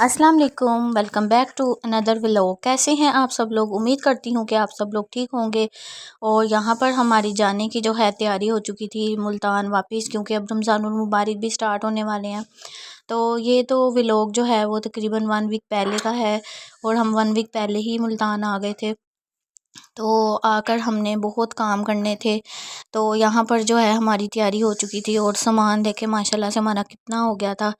अस्सलाम वालेकुम, welcome back to another vlog. कैसे हैं आप सब लोग? उम्मीद करती हूँ कि आप सब लोग ठीक होंगे। और यहाँ पर हमारी जाने की जो है तैयारी हो चुकी थी मुल्तान वापस, क्योंकि अब रमज़ानुल मुबारक भी स्टार्ट होने वाले हैं। तो ये तो व्लॉग जो है वो तकरीबन 1 वीक पहले का है और हम 1 वीक पहले ही मुल्तान आ गए थे। तो आकर हमने बहुत काम करने थे। तो यहाँ पर जो है हमारी तैयारी हो चुकी थी और सामान देखे माशाल्लाह से हमारा कितना हो गया था।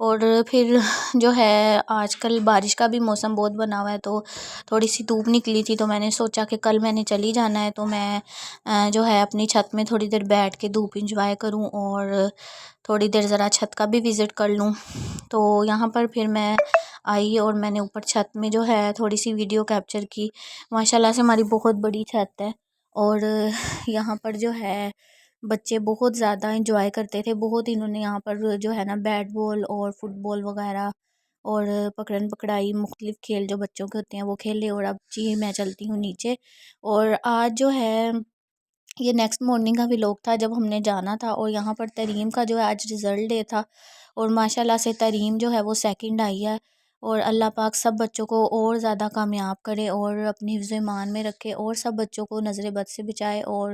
और फिर जो है आजकल बारिश का भी मौसम बहुत बना हुआ है, तो थोड़ी सी धूप निकली थी, तो मैंने सोचा कि कल मैंने चली जाना है, तो मैं जो है अपनी छत में थोड़ी देर बैठ के धूप इंजॉय करूँ और थोड़ी देर ज़रा छत का भी विज़िट कर लूँ। तो यहाँ पर फिर मैं आई और मैंने ऊपर छत में जो है थोड़ी सी वीडियो कैप्चर की। माशाल्लाह से हमारी बहुत बड़ी छत है और यहाँ पर जो है बच्चे बहुत ज़्यादा इंजॉय करते थे। बहुत इन्होंने यहाँ पर जो है ना बैट बॉल और फुटबॉल वगैरह और पकड़न पकड़ाई मुख्तलिफ खेल जो बच्चों के होते हैं वो खेले। और अब जी मैं चलती हूँ नीचे। और आज जो है ये नेक्स्ट मॉर्निंग का व्लॉग था जब हमने जाना था। और यहाँ पर तरीम का जो है आज रिज़ल्ट डे था और माशाल्लाह से तरीम जो है वो सेकंड आई है। और अल्लाह पाक सब बच्चों को और ज़्यादा कामयाब करे और अपनी हिफ्ज़ ईमान में रखे और सब बच्चों को नज़र बद से बचाए। और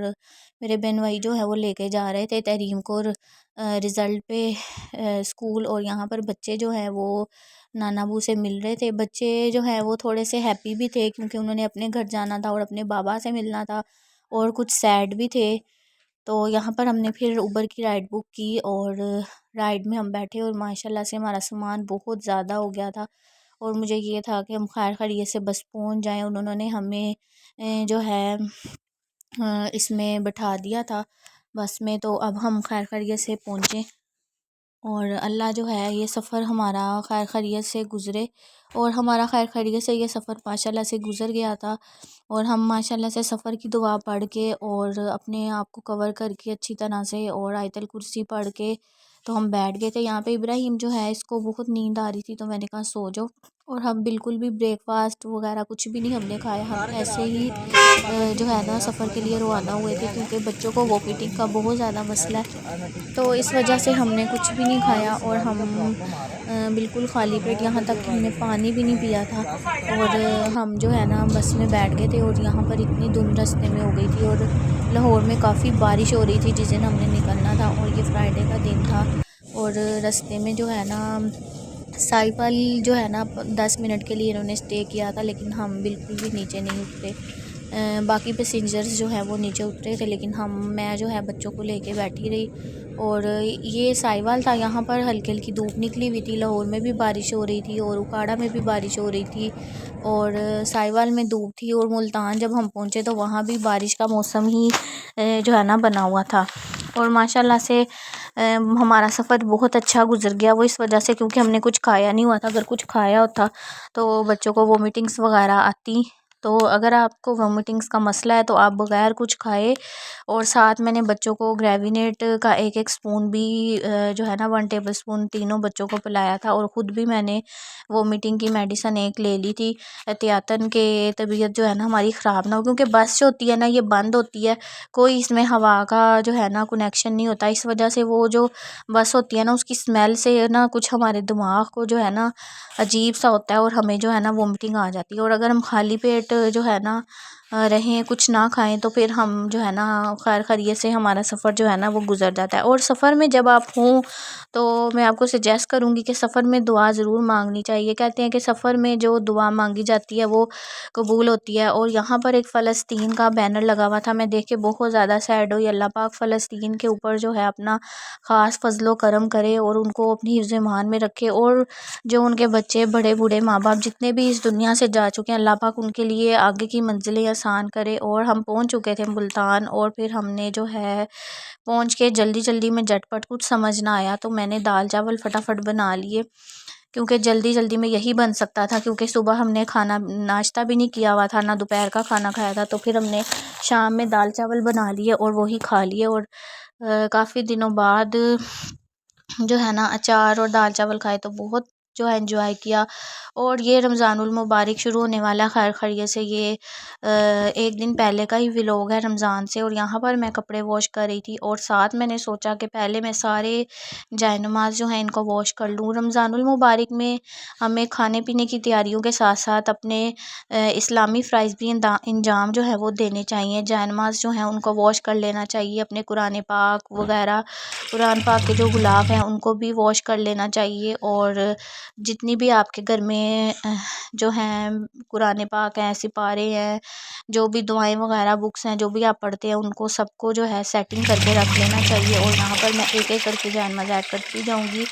मेरे बहन भाई जो है वो लेके जा रहे थे तरीम को रिज़ल्ट पे स्कूल। और यहाँ पर बच्चे जो हैं वो नाना बू से मिल रहे थे। बच्चे जो हैं वो थोड़े से हैप्पी भी थे क्योंकि उन्होंने अपने घर जाना था और अपने बाबा से मिलना था, और कुछ सैड भी थे। तो यहाँ पर हमने फिर उबर की राइड बुक की और राइड में हम बैठे और माशाल्लाह से हमारा सामान बहुत ज़्यादा हो गया था। और मुझे ये था कि हम खैर खैरियत से बस पहुँच जाएं। उन्होंने हमें जो है इसमें बैठा दिया था बस में, तो अब हम खैर खैरियत से पहुँचे। और अल्लाह जो है ये सफ़र हमारा खैर खैरियत से गुज़रे और हमारा खैर खैरियत से ये सफ़र माशाल्लाह से गुज़र गया था। और हम माशाल्लाह से सफ़र की दुआ पढ़ के और अपने आप को कवर करके अच्छी तरह से और आयतल कुर्सी पढ़ के तो हम बैठ गए थे। यहाँ पे इब्राहिम जो है इसको बहुत नींद आ रही थी, तो मैंने कहा सो जाओ। और हम बिल्कुल भी ब्रेकफास्ट वगैरह कुछ भी नहीं हमने खाया, हम ऐसे ही जो है ना सफ़र के लिए रवाना हुए थे क्योंकि बच्चों को वॉमिटिंग का बहुत ज़्यादा मसला है। तो इस वजह से हमने कुछ भी नहीं खाया और हम बिल्कुल खाली पेट, यहाँ तक कि हमने पानी भी नहीं पिया था। और हम जो है ना बस में बैठ गए थे और यहाँ पर इतनी धुंध रास्ते में हो गई थी और लाहौर में काफ़ी बारिश हो रही थी जिस दिन हमने निकलना था, और ये फ्राइडे का दिन था। और रास्ते में जो है ना साइकिल जो है ना 10 मिनट के लिए इन्होंने स्टे किया था, लेकिन हम बिल्कुल भी नीचे नहीं उतरे। बाकी पैसेंजर्स जो है वो नीचे उतरे थे, लेकिन मैं जो है बच्चों को लेके बैठी रही। और ये साहिवाल था, यहाँ पर हल्की हल्की धूप निकली हुई थी। लाहौर में भी बारिश हो रही थी और उकाड़ा में भी बारिश हो रही थी और साहिवाल में धूप थी। और मुल्तान जब हम पहुँचे तो वहाँ भी बारिश का मौसम ही जो है ना बना हुआ था। और माशाल्लाह से हमारा सफ़र बहुत अच्छा गुजर गया। वो इस वजह से क्योंकि हमने कुछ खाया नहीं हुआ था। अगर कुछ खाया होता तो बच्चों को वोमिटिंग्स वगैरह आती। तो अगर आपको वोमिटिंग्स का मसला है तो आप बगैर कुछ खाए और साथ मैंने बच्चों को ग्रेविनेट का एक स्पून भी जो है ना 1 टेबल स्पून तीनों बच्चों को पिलाया था। और ख़ुद भी मैंने वोमिटिंग की मेडिसन एक ले ली थी एहतियातन के तबीयत जो है ना हमारी ख़राब ना हो, क्योंकि बस जो होती है ना ये बंद होती है, कोई इसमें हवा का जो है ना कनेक्शन नहीं होता। इस वजह से वो जो बस होती है ना उसकी स्मेल से ना कुछ हमारे दिमाग को जो है ना अजीब सा होता है और हमें जो है ना वोमिटिंग आ जाती है। और अगर हम खाली पेट जो है ना रहें कुछ ना खाएं तो फिर हम जो है ना खैर खैरियत से हमारा सफ़र जो है ना वो गुजर जाता है। और सफ़र में जब आप हों तो मैं आपको सजेस्ट करूँगी कि सफ़र में दुआ ज़रूर मांगनी चाहिए। कहते हैं कि सफ़र में जो दुआ मांगी जाती है वो कबूल होती है। और यहाँ पर एक फ़लस्तीन का बैनर लगा हुआ था, मैं देख के बहुत ज़्यादा सैड हुई। अल्लाह पाक फ़लस्तीन के ऊपर जो है अपना ख़ास फजलो करम करे और उनको अपनी हिफ्ज़ ईमान में रखे। और जो उनके बच्चे बड़े बूढ़े माँ बाप जितने भी इस दुनिया से जा चुके हैं, अल्लाह पाक उनके लिए आगे की मंजिलें आसान करे। और हम पहुँच चुके थे मुल्तान और फिर हमने जो है पहुँच के जल्दी जल्दी में झटपट कुछ समझ ना आया तो मैंने दाल चावल फटाफट बना लिए, क्योंकि जल्दी जल्दी में यही बन सकता था क्योंकि सुबह हमने खाना नाश्ता भी नहीं किया हुआ था ना दोपहर का खाना खाया था। तो फिर हमने शाम में दाल चावल बना लिए और वही खा लिए। और काफ़ी दिनों बाद जो है ना अचार और दाल चावल खाए तो बहुत जो है एंजॉय किया। और ये रमज़ानुल मुबारक शुरू होने वाला है खैर खैरियत से। ये एक दिन पहले का ही व्लॉग है रमज़ान से। और यहाँ पर मैं कपड़े वॉश कर रही थी और साथ मैंने सोचा कि पहले मैं सारे जाए नमाज जो है इनको वॉश कर लूँ। रमज़ानुल मुबारक में हमें खाने पीने की तैयारियों के साथ साथ अपने इस्लामी फ़राइज़ भी इंजाम जो है वो देने चाहिए। जाए नमाज जो है उनको वॉश कर लेना चाहिए। अपने कुरान पाक वग़ैरह, कुरान पाक के जो ग़िलाफ़ हैं उनको भी वॉश कर लेना चाहिए। और जितनी भी आपके घर में जो हैं कुरान पाक हैं, सिपारे हैं, जो भी दुआएं वगैरह बुक्स हैं जो भी आप पढ़ते हैं उनको सबको जो है सेटिंग करके रख लेना चाहिए। और यहाँ पर मैं एक एक करके जाए नमाज़ ऐड करती जाऊँगी।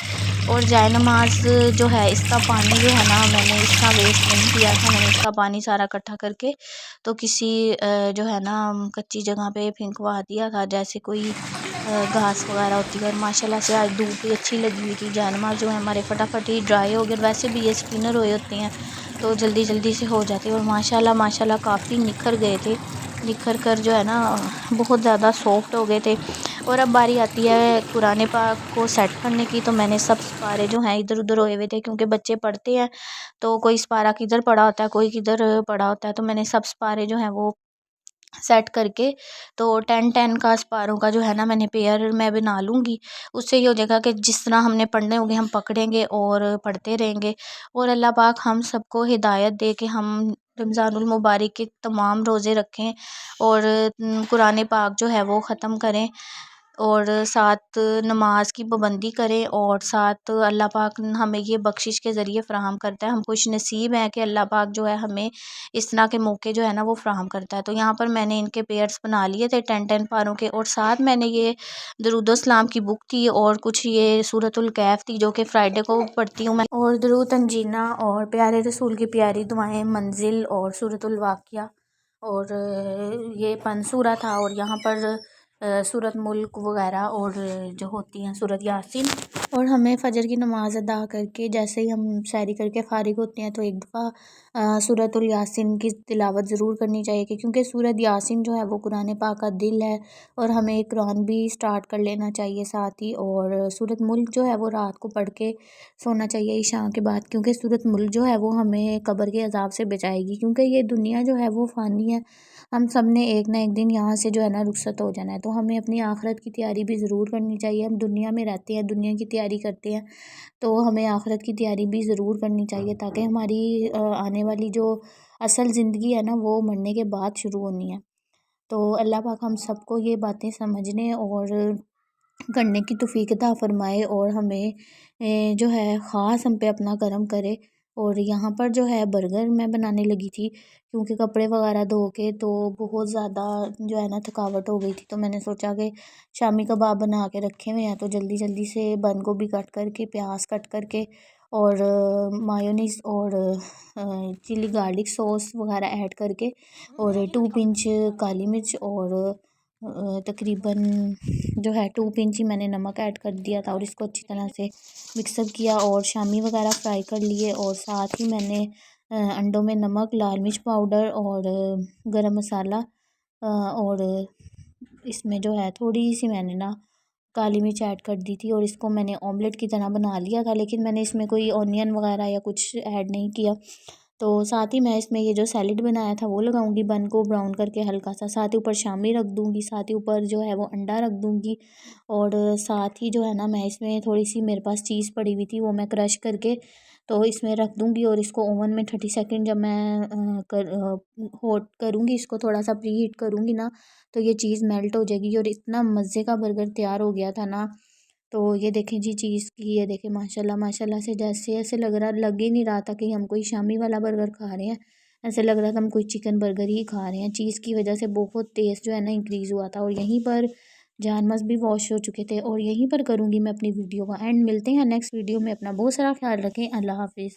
और जाए नमाज जो है इसका पानी जो है ना मैंने इसका वेस्ट नहीं किया था। मैंने इसका पानी सारा इकट्ठा करके तो किसी जो है ना कच्ची जगह पे फेंकवा दिया था, जैसे कोई घास वगैरह होती है। और माशाल्लाह से आज धूप भी अच्छी लगी हुई थी। जाए नमाज जो है हमारे फटाफट ही ड्राई हो गए। वैसे भी ये स्पिनर हुए होते हैं तो जल्दी जल्दी से हो जाते हैं। और माशाल्लाह माशाल्लाह काफ़ी निखर गए थे, निखर कर जो है ना बहुत ज़्यादा सॉफ्ट हो गए थे। और अब बारी आती है कुरान पाक को सेट करने की। तो मैंने सब सिपारे जो हैं इधर उधर होए हुए थे, क्योंकि बच्चे पढ़ते हैं तो कोई सिपारा किधर पड़ा होता है कोई किधर पड़ा होता है। तो मैंने सब सिपारे जो हैं वो सेट करके तो 10-10 का सिपारों का जो है ना मैंने पेयर मैं बना लूँगी। उससे ये हो जाएगा कि जिस तरह हमने पढ़ने होंगे हम पकड़ेंगे और पढ़ते रहेंगे। और अल्लाह पाक हम सबको हिदायत दे के हम रमज़ानुल मुबारक के तमाम रोज़े रखें और कुरान पाक जो है वो ख़त्म करें और साथ नमाज की पाबंदी करें। और साथ अल्लाह पाक हमें ये बख्शिश के ज़रिए फ़राहम करता है। हम खुश नसीब हैं कि अल्लाह पाक जो है हमें इस तरह के मौके जो है ना वो फ़राहम करता है। तो यहाँ पर मैंने इनके पेयर्स बना लिए थे 10-10 पारों के। और साथ मैंने ये दरूद सलाम की बुक थी और कुछ ये सूरतुल कैफ़ थी जो कि फ्राइडे को पढ़ती हूँ मैं। और दरूद तंजीना और प्यारे रसूल की प्यारी दुआएं, मंजिल और सूरतुल वाक़िया और ये पंसूरा था। और यहाँ पर सूरत मुल्क वग़ैरह और जो होती हैं सूरत यासीन। और हमें फ़जर की नमाज़ अदा करके जैसे ही हम सैरी करके फ़ारिग होते हैं तो एक दफ़ा सूरतुल यासीन की तिलावत ज़रूर करनी चाहिए, क्योंकि सूरत यासीन जो है वो कुरान पाक का दिल है। और हमें कुरान भी स्टार्ट कर लेना चाहिए साथ ही। और सूरत मुल्क जो है वो रात को पढ़ के सोना चाहिए इशा के बाद, क्योंकि सूरत मुल्क जो है वो हमें कब्र के अज़ाब से बचाएगी। क्योंकि ये दुनिया जो है वो फ़ानी है, हम सब ने एक ना एक दिन यहाँ से जो है ना रुखसत हो जाना है। तो हमें अपनी आखिरत की तैयारी भी ज़रूर करनी चाहिए। हम दुनिया में रहते हैं, दुनिया की तैयारी करते हैं, तो हमें आखिरत की तैयारी भी ज़रूर करनी चाहिए, ताकि हमारी आने वाली जो असल ज़िंदगी है ना वो मरने के बाद शुरू होनी है। तो अल्लाह पाक हम सबको ये बातें समझने और करने की तौफीक अता फ़रमाए और हमें जो है ख़ास हम पे अपना करम करे। और यहाँ पर जो है बर्गर मैं बनाने लगी थी, क्योंकि कपड़े वगैरह धो के तो बहुत ज़्यादा जो है ना थकावट हो गई थी। तो मैंने सोचा कि शामी कबाब बना के रखे हुए हैं, तो जल्दी जल्दी से बंद गोभी कट करके, प्याज कट करके और मायोनीज़ और चिली गार्लिक सॉस वगैरह ऐड करके और 2 पिंच काली मिर्च और तकरीबन जो है 2 पिंच ही मैंने नमक ऐड कर दिया था। और इसको अच्छी तरह से मिक्सअप किया और शामी वगैरह फ्राई कर लिए। और साथ ही मैंने अंडों में नमक, लाल मिर्च पाउडर और गरम मसाला और इसमें जो है थोड़ी सी मैंने ना काली मिर्च ऐड कर दी थी। और इसको मैंने ऑमलेट की तरह बना लिया था, लेकिन मैंने इसमें कोई ऑनियन वगैरह या कुछ ऐड नहीं किया। तो साथ ही मैं इसमें ये जो सैलेड बनाया था वो लगाऊंगी, बन को ब्राउन करके हल्का सा, साथ ही ऊपर शामी रख दूंगी, साथ ही ऊपर जो है वो अंडा रख दूंगी। और साथ ही जो है ना मैं इसमें थोड़ी सी मेरे पास चीज़ पड़ी हुई थी वो मैं क्रश करके तो इसमें रख दूंगी। और इसको ओवन में 30 सेकंड जब मैं हॉट करूँगी, इसको थोड़ा सा प्री हीट करूँगी ना, तो ये चीज़ मेल्ट हो जाएगी। और इतना मज़े का बर्गर तैयार हो गया था ना। तो ये देखें जी चीज़ की, ये देखें माशाल्लाह माशाल्लाह से जैसे ऐसे लग ही नहीं रहा था कि हम कोई शामी वाला बर्गर खा रहे हैं। ऐसे लग रहा था हम कोई चिकन बर्गर ही खा रहे हैं। चीज़ की वजह से बहुत टेस्ट जो है ना इंक्रीज़ हुआ था। और यहीं पर जानमस भी वॉश हो चुके थे। और यहीं पर करूँगी मैं अपनी वीडियो का एंड। मिलते हैं नेक्स्ट वीडियो में। अपना बहुत सारा ख्याल रखें। अल्लाह हाफिज़।